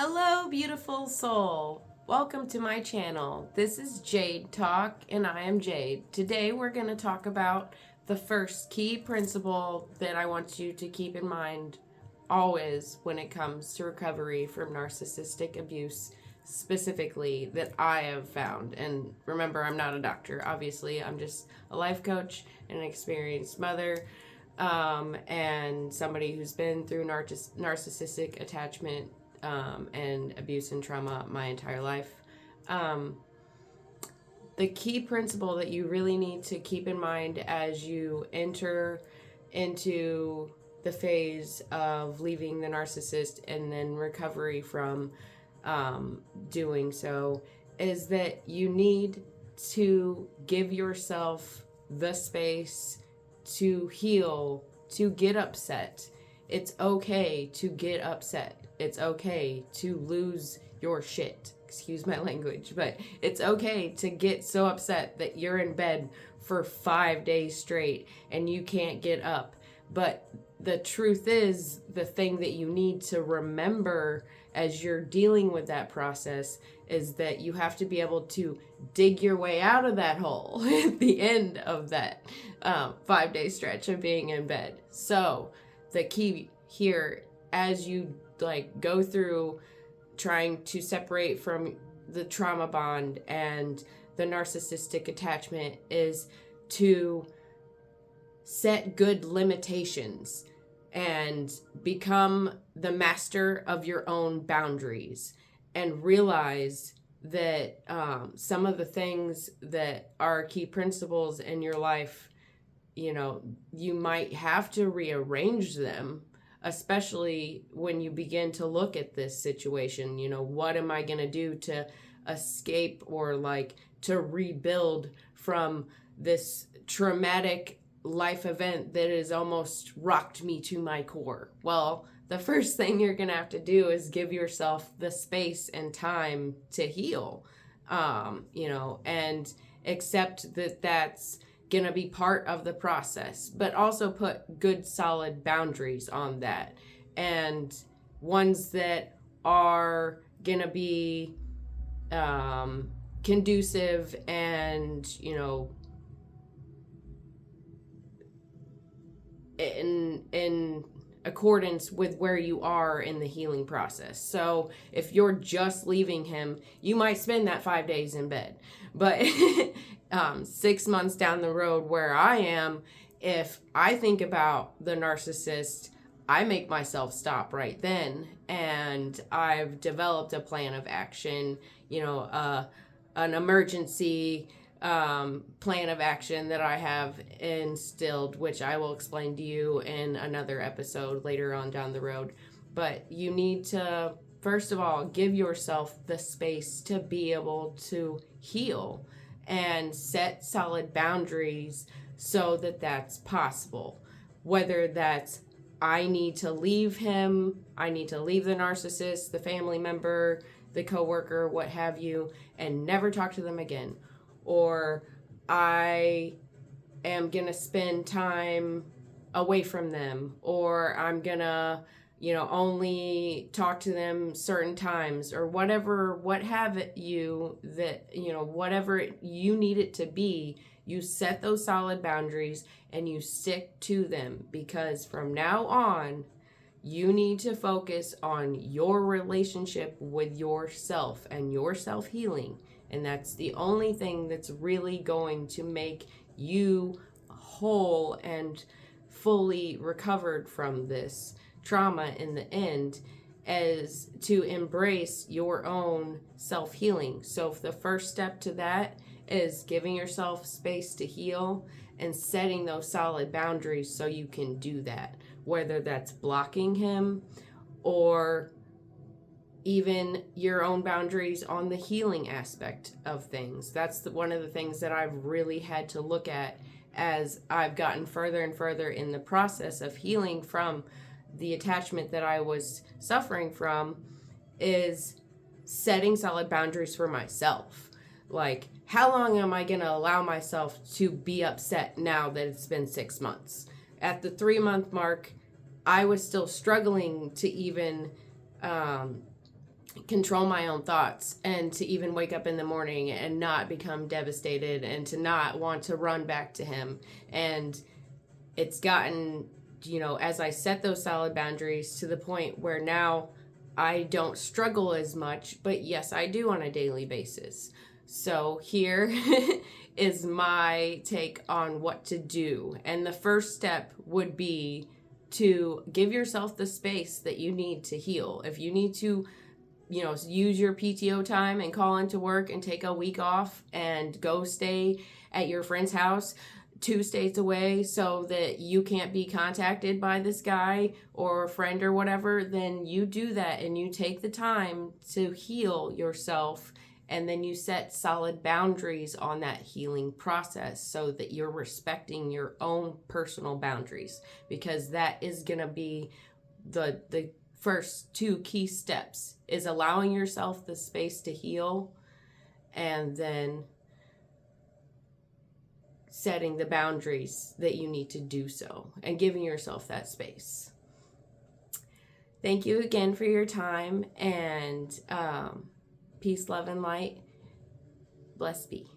Hello, beautiful soul. Welcome to my channel. This is Jade Talk, and I am Jade. Today, we're going to talk about the first key principle that I want you to keep in mind always when it comes to recovery from narcissistic abuse, specifically that I have found. And remember, I'm not a doctor, obviously, I'm just a life coach and an experienced mother. And somebody who's been through narcissistic attachment and abuse and trauma my entire life. Um, the key principle that you really need to keep in mind as you enter into the phase of leaving the narcissist and then recovery from doing so is that you need to give yourself the space to heal, to get upset. It's okay to get upset. It's okay to lose your shit. Excuse my language, but it's okay to get so upset that you're in bed for 5 days straight and you can't get up. But the truth is, the thing that you need to remember as you're dealing with that process is that you have to be able to dig your way out of that hole at the end of that 5 day stretch of being in bed. So the key here, as you go through trying to separate from the trauma bond and the narcissistic attachment, is to set good limitations and become the master of your own boundaries, and realize that some of the things that are key principles in your life, you might have to rearrange them, especially when you begin to look at this situation. What am I going to do to escape or to rebuild from this traumatic life event that has almost rocked me to my core? Well, the first thing you're going to have to do is give yourself the space and time to heal, and accept that that's going to be part of the process, but also put good, solid boundaries on that, and ones that are going to be conducive and, in accordance with where you are in the healing process. So if you're just leaving him, you might spend that 5 days in bed. But 6 months down the road, where I am, if I think about the narcissist, I make myself stop right then, and I've developed a plan of action, an emergency plan of action that I have instilled, which I will explain to you in another episode later on down the road. But you need to, first of all, give yourself the space to be able to heal and set solid boundaries so that that's possible. Whether that's, I need to leave him, I need to leave the narcissist, the family member, the coworker, what have you, and never talk to them again. Or I am going to spend time away from them, or I'm going to, only talk to them certain times, or what have you, that, whatever you need it to be, you set those solid boundaries and you stick to them, because from now on, you need to focus on your relationship with yourself and your self-healing. And that's the only thing that's really going to make you whole and fully recovered from this trauma in the end, is to embrace your own self-healing. So if the first step to that is giving yourself space to heal and setting those solid boundaries so you can do that, whether that's blocking him or even your own boundaries on the healing aspect of things. That's one of the things that I've really had to look at as I've gotten further and further in the process of healing from the attachment that I was suffering from, is setting solid boundaries for myself. Like, how long am I going to allow myself to be upset now that it's been 6 months? At the 3-month mark, I was still struggling to even control my own thoughts, and to even wake up in the morning and not become devastated and to not want to run back to him. And it's gotten, as I set those solid boundaries, to the point where now I don't struggle as much, but yes, I do on a daily basis. So here is my take on what to do. And the first step would be to give yourself the space that you need to heal. If you need to, use your PTO time and call into work and take a week off and go stay at your friend's house 2 states away so that you can't be contacted by this guy or friend or whatever, then you do that and you take the time to heal yourself, and then you set solid boundaries on that healing process so that you're respecting your own personal boundaries, because that is going to be the first 2 key steps, is allowing yourself the space to heal, and then setting the boundaries that you need to do so and giving yourself that space. Thank you again for your time, and peace, love, and light. Blessed be.